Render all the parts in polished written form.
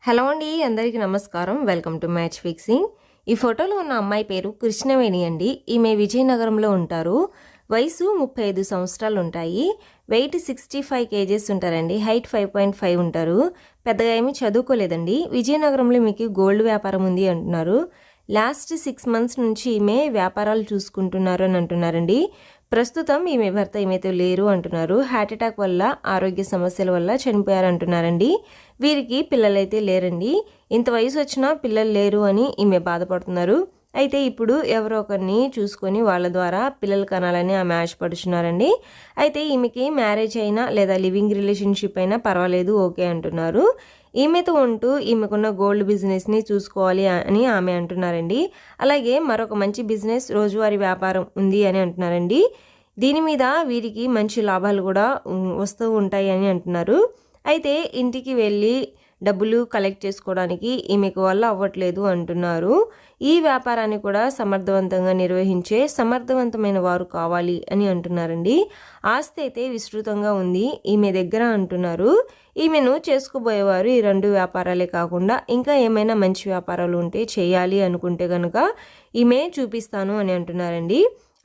Hello అండి, అందరికీ నమస్కారం. Welcome to match fixing. ఈ ఫోటోలో ఉన్న అమ్మాయి పేరు కృష్ణవేణి అండి. ఈమె విజయనగరంలో ఉంటారు. వయసు 35 సంవత్సరాలు ఉంటాయి. వెయిట్ 65 కేజెస్ ఉంటారండి. హైట్ 5.5 ఉంటారు. పెద్దగా ఏమీ చదువుకోలేదండి. విజయనగరంలో మీకు గోల్డ్ వ్యాపారం ఉంది అంటున్నారు. లాస్ట్ 6 మంత్స్ నుంచి ఈమె వ్యాపారాలు చూసుకుంటున్నారు అని అంటున్నారండి. ప్రస్తుతం ఈమె భర్త ఈమెతో లేరు అంటున్నారు. హార్ట్ అటాక్ వల్ల, ఆరోగ్య సమస్యల వల్ల చనిపోయారు అంటున్నారండి. వీరికి పిల్లలైతే లేరండి. ఇంత వయసు వచ్చినా పిల్లలు లేరు అని ఈమె బాధపడుతున్నారు. అయితే ఇప్పుడు ఎవరో ఒకరిని చూసుకొని వాళ్ళ ద్వారా పిల్లలు కనాలని ఆమె ఆశపడుచున్నారండి. అయితే ఈమెకి మ్యారేజ్ అయినా లేదా లివింగ్ రిలేషన్షిప్ అయినా పర్వాలేదు, ఓకే అంటున్నారు. ఈమెతో ఉంటూ ఈమెకున్న గోల్డ్ బిజినెస్ని చూసుకోవాలి అని ఆమె అంటున్నారండి. అలాగే మరొక మంచి బిజినెస్, రోజువారీ వ్యాపారం ఉంది అని అంటున్నారండి. దీని మీద వీరికి మంచి లాభాలు కూడా వస్తూ ఉంటాయి అని అంటున్నారు. అయితే ఇంటికి వెళ్ళి డబ్బులు కలెక్ట్ చేసుకోవడానికి ఈమెకు వల్ల అవ్వట్లేదు అంటున్నారు. ఈ వ్యాపారాన్ని కూడా సమర్థవంతంగా నిర్వహించే సమర్థవంతమైన వారు కావాలి అని అంటున్నారండి. ఆస్తి అయితే విస్తృతంగా ఉంది ఈమె దగ్గర అంటున్నారు. ఈమెను చేసుకోబోయేవారు ఈ 2 వ్యాపారాలే కాకుండా ఇంకా ఏమైనా మంచి వ్యాపారాలు ఉంటే చేయాలి అనుకుంటే కనుక ఈమె చూపిస్తాను అని అంటున్నారండి.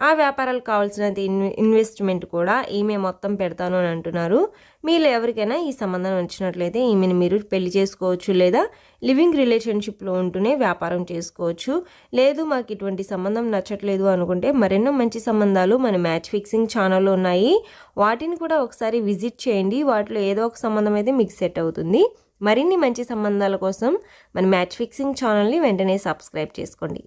ఆ వ్యాపారాలకు కావాల్సినంత ఇన్వెస్ట్మెంట్ కూడా ఈమె మొత్తం పెడతాను అని అంటున్నారు. మీలో ఎవరికైనా ఈ సంబంధం నచ్చినట్లయితే ఈమెను మీరు పెళ్లి చేసుకోవచ్చు, లేదా లివింగ్ రిలేషన్షిప్లో ఉంటూనే వ్యాపారం చేసుకోవచ్చు. లేదు మాకు ఇటువంటి సంబంధం నచ్చట్లేదు అనుకుంటే మరెన్నో మంచి సంబంధాలు మన మ్యాచ్ ఫిక్సింగ్ ఛానల్లో ఉన్నాయి. వాటిని కూడా ఒకసారి విజిట్ చేయండి. వాటిలో ఏదో ఒక సంబంధం అయితే మీకు సెట్ అవుతుంది. మరిన్ని మంచి సంబంధాల కోసం మన మ్యాచ్ ఫిక్సింగ్ ఛానల్ని వెంటనే సబ్స్క్రైబ్ చేసుకోండి.